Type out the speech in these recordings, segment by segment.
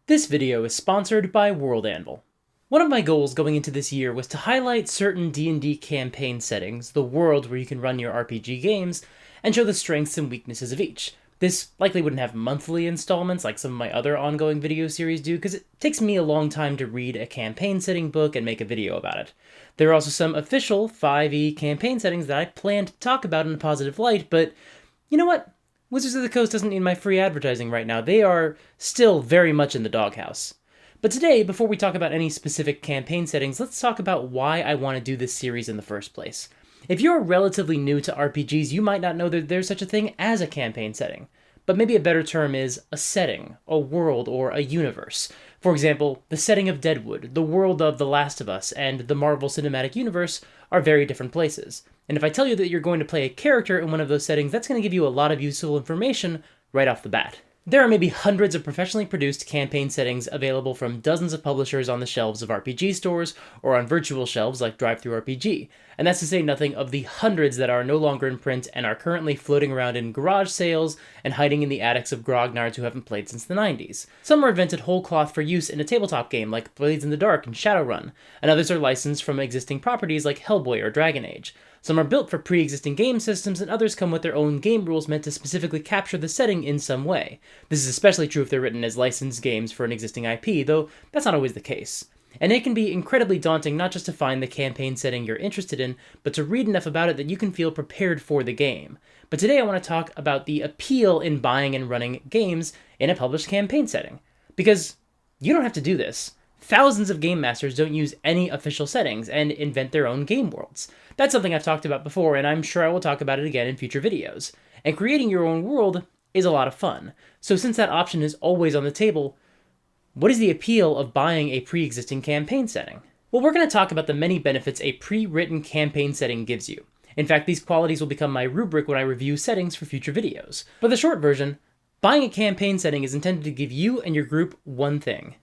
This video is sponsored by World Anvil. One of my goals going into this year was to highlight certain D&D campaign settings, the world where you can run your RPG games, and show the strengths and weaknesses of each. This likely wouldn't have monthly installments like some of my other ongoing video series do, because it takes me a long time to read a campaign setting book and make a video about it. There are also some official 5e campaign settings that I plan to talk about in a positive light, but you know what? Wizards of the Coast doesn't need my free advertising right now. They are still very much in the doghouse. But today, before we talk about any specific campaign settings, let's talk about why I want to do this series in the first place. If you're relatively new to RPGs, you might not know that there's such a thing as a campaign setting. But maybe a better term is a setting, a world, or a universe. For example, the setting of Deadwood, the world of The Last of Us, and the Marvel Cinematic Universe are very different places. And if I tell you that you're going to play a character in one of those settings, that's going to give you a lot of useful information right off the bat. There are maybe hundreds of professionally produced campaign settings available from dozens of publishers on the shelves of RPG stores, or on virtual shelves like DriveThruRPG, and that's to say nothing of the hundreds that are no longer in print and are currently floating around in garage sales and hiding in the attics of grognards who haven't played since the 90s. Some are invented whole cloth for use in a tabletop game like Blades in the Dark and Shadowrun, and others are licensed from existing properties like Hellboy or Dragon Age. Some are built for pre-existing game systems, and others come with their own game rules meant to specifically capture the setting in some way. This is especially true if they're written as licensed games for an existing IP, though that's not always the case. And it can be incredibly daunting not just to find the campaign setting you're interested in, but to read enough about it that you can feel prepared for the game. But today I want to talk about the appeal in buying and running games in a published campaign setting. Because you don't have to do this. Thousands of game masters don't use any official settings and invent their own game worlds. That's something I've talked about before, and I'm sure I will talk about it again in future videos. And creating your own world is a lot of fun. So since that option is always on the table, what is the appeal of buying a pre-existing campaign setting? Well, we're going to talk about the many benefits a pre-written campaign setting gives you. In fact, these qualities will become my rubric when I review settings for future videos. But the short version, buying a campaign setting is intended to give you and your group one thing: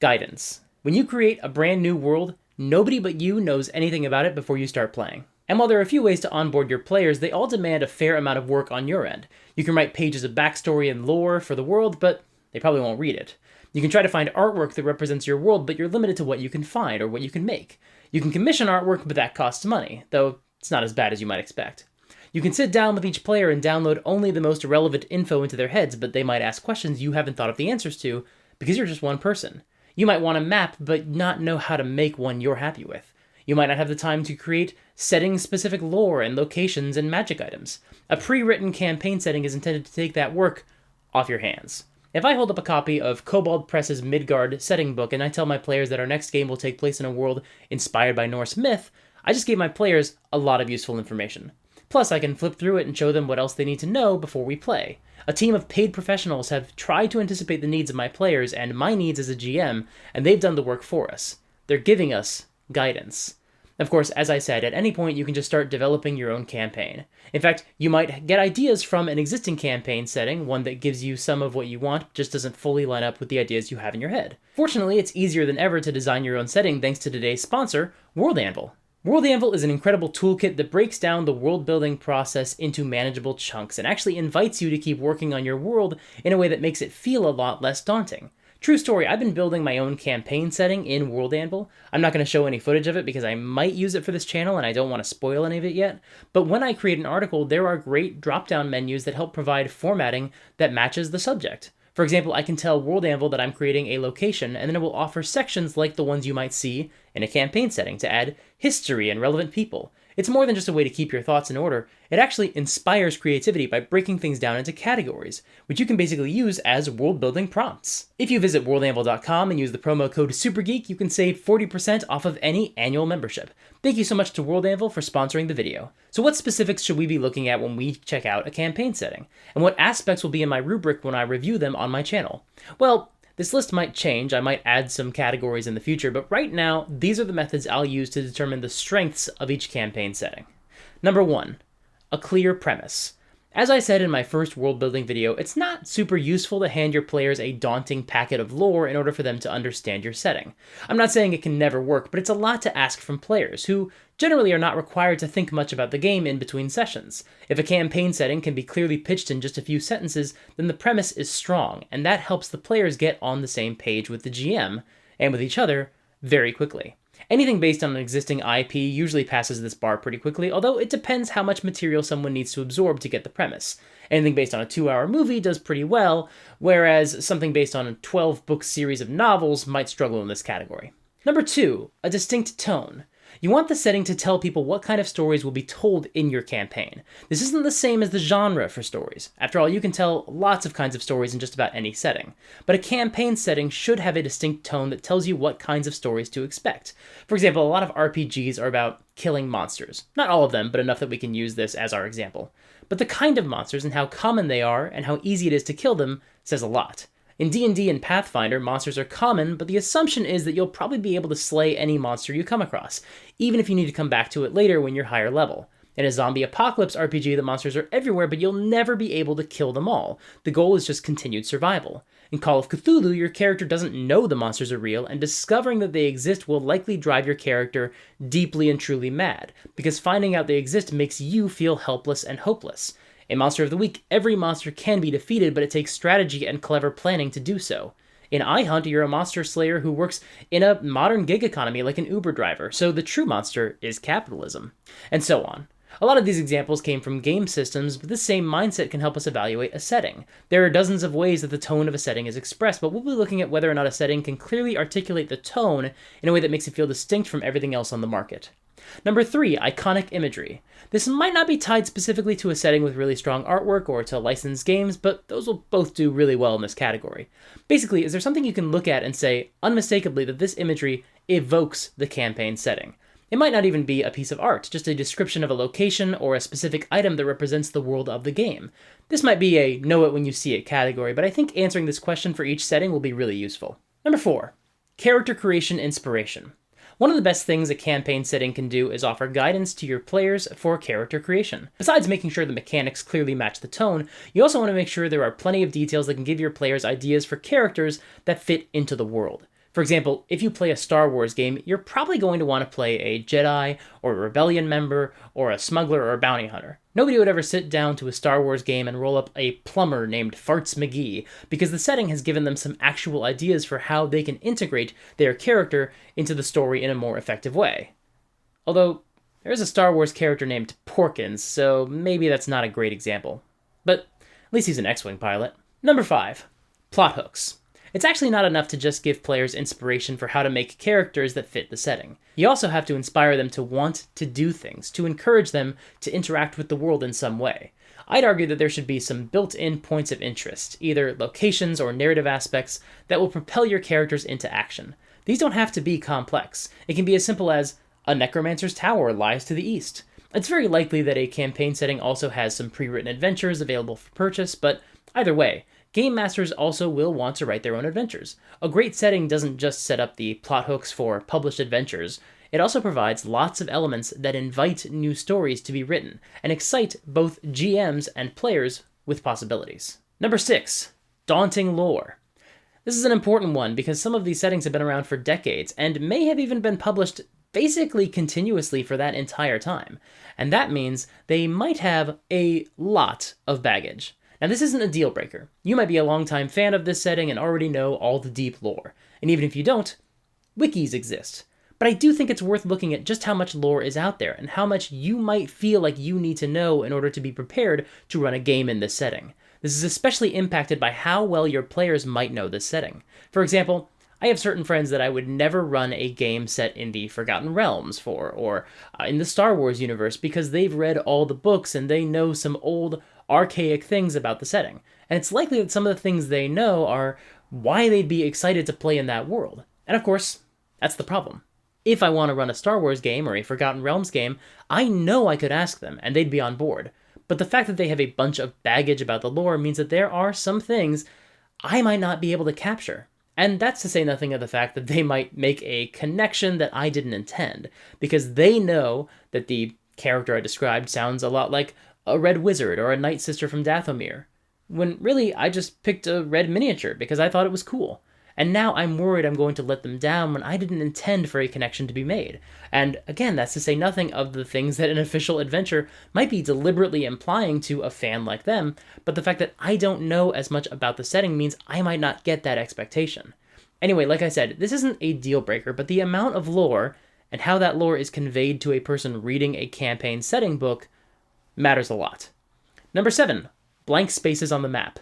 guidance. When you create a brand new world, nobody but you knows anything about it before you start playing. And while there are a few ways to onboard your players, they all demand a fair amount of work on your end. You can write pages of backstory and lore for the world, but they probably won't read it. You can try to find artwork that represents your world, but you're limited to what you can find or what you can make. You can commission artwork, but that costs money, though it's not as bad as you might expect. You can sit down with each player and download only the most relevant info into their heads, but they might ask questions you haven't thought of the answers to because you're just one person. You might want a map, but not know how to make one you're happy with. You might not have the time to create setting-specific lore and locations and magic items. A pre-written campaign setting is intended to take that work off your hands. If I hold up a copy of Kobold Press's Midgard setting book and I tell my players that our next game will take place in a world inspired by Norse myth, I just gave my players a lot of useful information. Plus, I can flip through it and show them what else they need to know before we play. A team of paid professionals have tried to anticipate the needs of my players and my needs as a GM, and they've done the work for us. They're giving us guidance. Of course, as I said, at any point you can just start developing your own campaign. In fact, you might get ideas from an existing campaign setting, one that gives you some of what you want, just doesn't fully line up with the ideas you have in your head. Fortunately, it's easier than ever to design your own setting thanks to today's sponsor, World Anvil. World Anvil is an incredible toolkit that breaks down the world-building process into manageable chunks and actually invites you to keep working on your world in a way that makes it feel a lot less daunting. True story, I've been building my own campaign setting in World Anvil. I'm not going to show any footage of it because I might use it for this channel and I don't want to spoil any of it yet. But when I create an article, there are great drop-down menus that help provide formatting that matches the subject. For example, I can tell World Anvil that I'm creating a location, and then it will offer sections like the ones you might see in a campaign setting to add history and relevant people. It's more than just a way to keep your thoughts in order. It actually inspires creativity by breaking things down into categories, which you can basically use as world-building prompts. If you visit worldanvil.com and use the promo code SUPERGEEK, you can save 40% off of any annual membership. Thank you so much to World Anvil for sponsoring the video. So what specifics should we be looking at when we check out a campaign setting? And what aspects will be in my rubric when I review them on my channel? Well, this list might change, I might add some categories in the future, but right now, these are the methods I'll use to determine the strengths of each campaign setting. Number 1, a clear premise. As I said in my first world building video, it's not super useful to hand your players a daunting packet of lore in order for them to understand your setting. I'm not saying it can never work, but it's a lot to ask from players, who generally are not required to think much about the game in between sessions. If a campaign setting can be clearly pitched in just a few sentences, then the premise is strong, and that helps the players get on the same page with the GM, and with each other, very quickly. Anything based on an existing IP usually passes this bar pretty quickly, although it depends how much material someone needs to absorb to get the premise. Anything based on a 2-hour movie does pretty well, whereas something based on a 12-book series of novels might struggle in this category. Number 2, a distinct tone. You want the setting to tell people what kind of stories will be told in your campaign. This isn't the same as the genre for stories. After all, you can tell lots of kinds of stories in just about any setting. But a campaign setting should have a distinct tone that tells you what kinds of stories to expect. For example, a lot of RPGs are about killing monsters. Not all of them, but enough that we can use this as our example. But the kind of monsters and how common they are and how easy it is to kill them says a lot. In D&D and Pathfinder, monsters are common, but the assumption is that you'll probably be able to slay any monster you come across, even if you need to come back to it later when you're higher level. In a zombie apocalypse RPG, the monsters are everywhere, but you'll never be able to kill them all. The goal is just continued survival. In Call of Cthulhu, your character doesn't know the monsters are real, and discovering that they exist will likely drive your character deeply and truly mad, because finding out they exist makes you feel helpless and hopeless. In Monster of the Week, every monster can be defeated, but it takes strategy and clever planning to do so. In iHunt, you're a monster slayer who works in a modern gig economy like an Uber driver, so the true monster is capitalism. And so on. A lot of these examples came from game systems, but this same mindset can help us evaluate a setting. There are dozens of ways that the tone of a setting is expressed, but we'll be looking at whether or not a setting can clearly articulate the tone in a way that makes it feel distinct from everything else on the market. Number 3, iconic imagery. This might not be tied specifically to a setting with really strong artwork or to licensed games, but those will both do really well in this category. Basically, is there something you can look at and say unmistakably that this imagery evokes the campaign setting? It might not even be a piece of art, just a description of a location or a specific item that represents the world of the game. This might be a know it when you see it category, but I think answering this question for each setting will be really useful. Number 4, character creation inspiration. One of the best things a campaign setting can do is offer guidance to your players for character creation. Besides making sure the mechanics clearly match the tone, you also want to make sure there are plenty of details that can give your players ideas for characters that fit into the world. For example, if you play a Star Wars game, you're probably going to want to play a Jedi, or a Rebellion member, or a smuggler or a bounty hunter. Nobody would ever sit down to a Star Wars game and roll up a plumber named Farts McGee, because the setting has given them some actual ideas for how they can integrate their character into the story in a more effective way. Although, there is a Star Wars character named Porkins, so maybe that's not a great example. But at least he's an X-Wing pilot. Number 5, plot hooks. It's actually not enough to just give players inspiration for how to make characters that fit the setting. You also have to inspire them to want to do things, to encourage them to interact with the world in some way. I'd argue that there should be some built-in points of interest, either locations or narrative aspects, that will propel your characters into action. These don't have to be complex. It can be as simple as, a necromancer's tower lies to the east. It's very likely that a campaign setting also has some pre-written adventures available for purchase, but either way, game masters also will want to write their own adventures. A great setting doesn't just set up the plot hooks for published adventures, it also provides lots of elements that invite new stories to be written, and excite both GMs and players with possibilities. Number 6, daunting lore. This is an important one because some of these settings have been around for decades, and may have even been published basically continuously for that entire time. And that means they might have a lot of baggage. Now, this isn't a deal breaker. You might be a longtime fan of this setting and already know all the deep lore. And even if you don't, wikis exist. But I do think it's worth looking at just how much lore is out there and how much you might feel like you need to know in order to be prepared to run a game in this setting. This is especially impacted by how well your players might know this setting. For example, I have certain friends that I would never run a game set in the Forgotten Realms for, or in the Star Wars universe, because they've read all the books and they know some old, archaic things about the setting. And it's likely that some of the things they know are why they'd be excited to play in that world. And of course, that's the problem. If I want to run a Star Wars game or a Forgotten Realms game, I know I could ask them, and they'd be on board. But the fact that they have a bunch of baggage about the lore means that there are some things I might not be able to capture. And that's to say nothing of the fact that they might make a connection that I didn't intend, because they know that the character I described sounds a lot like a red wizard or a night sister from Dathomir, when really I just picked a red miniature because I thought it was cool. And now I'm worried I'm going to let them down when I didn't intend for a connection to be made. And again, that's to say nothing of the things that an official adventure might be deliberately implying to a fan like them, but the fact that I don't know as much about the setting means I might not get that expectation. Anyway, like I said, this isn't a deal breaker, but the amount of lore and how that lore is conveyed to a person reading a campaign setting book matters a lot. Number 7, blank spaces on the map.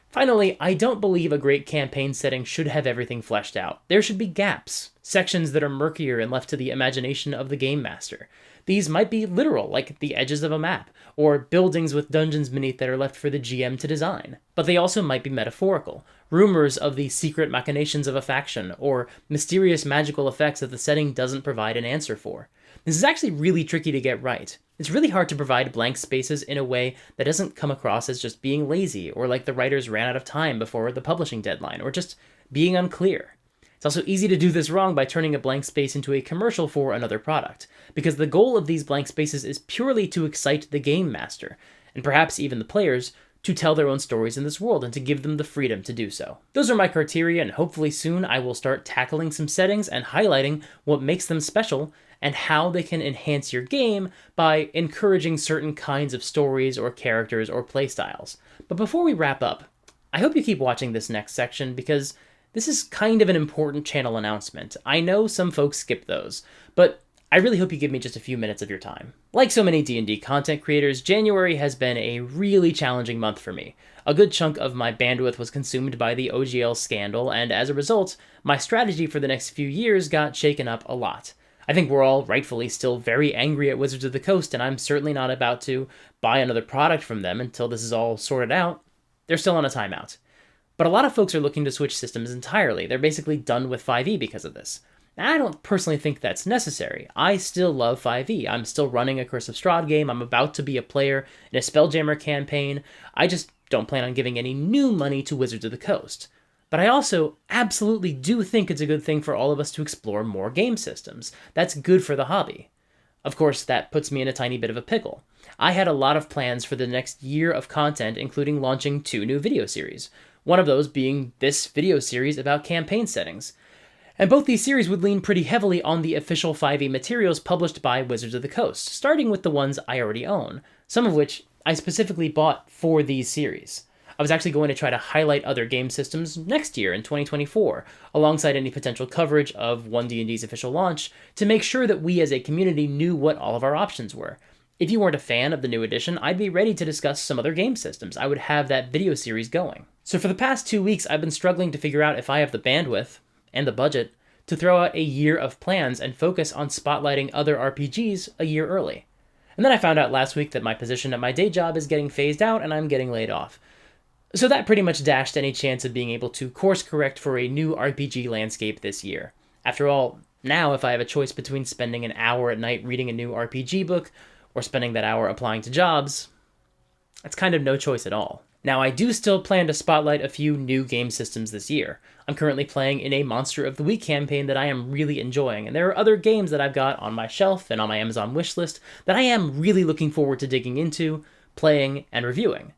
Finally, I don't believe a great campaign setting should have everything fleshed out. There should be gaps, sections that are murkier and left to the imagination of the game master. These might be literal, like the edges of a map, or buildings with dungeons beneath that are left for the GM to design. But they also might be metaphorical, rumors of the secret machinations of a faction, or mysterious magical effects that the setting doesn't provide an answer for. This is actually really tricky to get right. It's really hard to provide blank spaces in a way that doesn't come across as just being lazy, or like the writers ran out of time before the publishing deadline, or just being unclear. It's also easy to do this wrong by turning a blank space into a commercial for another product, because the goal of these blank spaces is purely to excite the game master, and perhaps even the players, to tell their own stories in this world and to give them the freedom to do so. Those are my criteria, and hopefully soon I will start tackling some settings and highlighting what makes them special and how they can enhance your game by encouraging certain kinds of stories or characters or playstyles. But before we wrap up, I hope you keep watching this next section because this is kind of an important channel announcement. I know some folks skip those, but I really hope you give me just a few minutes of your time. Like so many D&D content creators, January has been a really challenging month for me. A good chunk of my bandwidth was consumed by the OGL scandal, and as a result, my strategy for the next few years got shaken up a lot. I think we're all rightfully still very angry at Wizards of the Coast, and I'm certainly not about to buy another product from them until this is all sorted out. They're still on a timeout. But a lot of folks are looking to switch systems entirely. They're basically done with 5e because of this. Now, I don't personally think that's necessary. I still love 5e. I'm still running a Curse of Strahd game. I'm about to be a player in a Spelljammer campaign. I just don't plan on giving any new money to Wizards of the Coast. But I also absolutely do think it's a good thing for all of us to explore more game systems. That's good for the hobby. Of course, that puts me in a tiny bit of a pickle. I had a lot of plans for the next year of content, including launching 2 new video series. One of those being this video series about campaign settings. And both these series would lean pretty heavily on the official 5e materials published by Wizards of the Coast, starting with the ones I already own, some of which I specifically bought for these series. I was actually going to try to highlight other game systems next year in 2024, alongside any potential coverage of 1D&D's official launch, to make sure that we as a community knew what all of our options were. If you weren't a fan of the new edition, I'd be ready to discuss some other game systems. I would have that video series going. So for the past 2 weeks, I've been struggling to figure out if I have the bandwidth, and the budget, to throw out a year of plans and focus on spotlighting other RPGs a year early. And then I found out last week that my position at my day job is getting phased out and I'm getting laid off. So that pretty much dashed any chance of being able to course correct for a new RPG landscape this year. After all, now if I have a choice between spending an hour at night reading a new RPG book or spending that hour applying to jobs, that's kind of no choice at all. Now, I do still plan to spotlight a few new game systems this year. I'm currently playing in a Monster of the Week campaign that I am really enjoying, and there are other games that I've got on my shelf and on my Amazon wishlist that I am really looking forward to digging into, playing, and reviewing.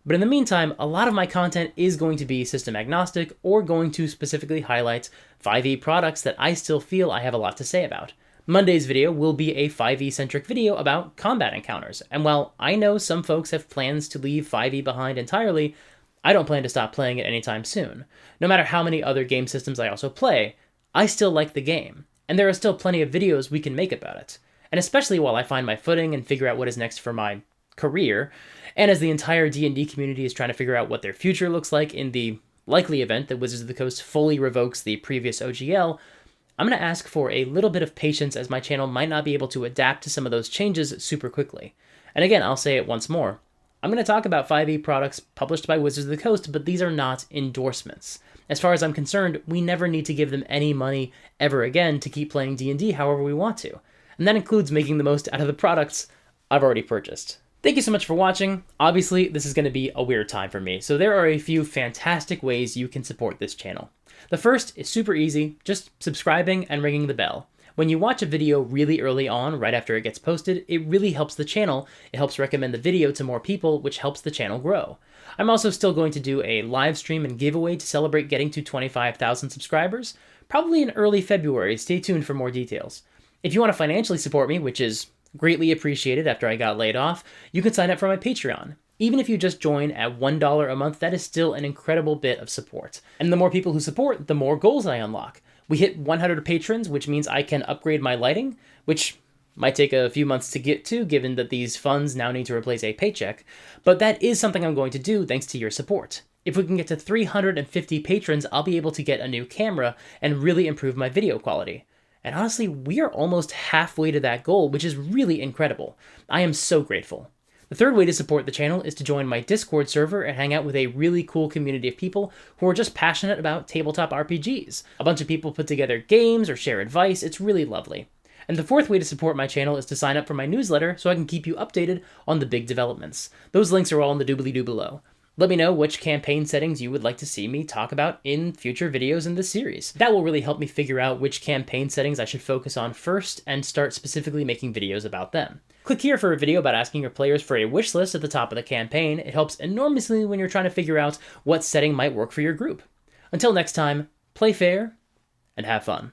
But in the meantime, a lot of my content is going to be system agnostic or going to specifically highlight 5e products that I still feel I have a lot to say about. Monday's video will be a 5e-centric video about combat encounters, and while I know some folks have plans to leave 5e behind entirely, I don't plan to stop playing it anytime soon. No matter how many other game systems I also play, I still like the game, and there are still plenty of videos we can make about it. And especially while I find my footing and figure out what is next for my career, and as the entire D&D community is trying to figure out what their future looks like in the likely event that Wizards of the Coast fully revokes the previous OGL, I'm going to ask for a little bit of patience as my channel might not be able to adapt to some of those changes super quickly. And again, I'll say it once more. I'm going to talk about 5e products published by Wizards of the Coast, but these are not endorsements. As far as I'm concerned, we never need to give them any money ever again to keep playing D&D however we want to. And that includes making the most out of the products I've already purchased. Thank you so much for watching. Obviously, this is going to be a weird time for me, so there are a few fantastic ways you can support this channel. The first is super easy, just subscribing and ringing the bell. When you watch a video really early on, right after it gets posted, it really helps the channel. It helps recommend the video to more people, which helps the channel grow. I'm also still going to do a live stream and giveaway to celebrate getting to 25,000 subscribers, probably in early February. Stay tuned for more details. If you want to financially support me, which is greatly appreciated after I got laid off, you can sign up for my Patreon. Even if you just join at $1 a month, that is still an incredible bit of support. And the more people who support, the more goals I unlock. We hit 100 patrons, which means I can upgrade my lighting, which might take a few months to get to, given that these funds now need to replace a paycheck, but that is something I'm going to do thanks to your support. If we can get to 350 patrons, I'll be able to get a new camera and really improve my video quality. And honestly, we are almost halfway to that goal, which is really incredible. I am so grateful. The third way to support the channel is to join my Discord server and hang out with a really cool community of people who are just passionate about tabletop RPGs. A bunch of people put together games or share advice. It's really lovely. And the fourth way to support my channel is to sign up for my newsletter so I can keep you updated on the big developments. Those links are all in the doobly-doo below. Let me know which campaign settings you would like to see me talk about in future videos in this series. That will really help me figure out which campaign settings I should focus on first and start specifically making videos about them. Click here for a video about asking your players for a wish list at the top of the campaign. It helps enormously when you're trying to figure out what setting might work for your group. Until next time, play fair and have fun.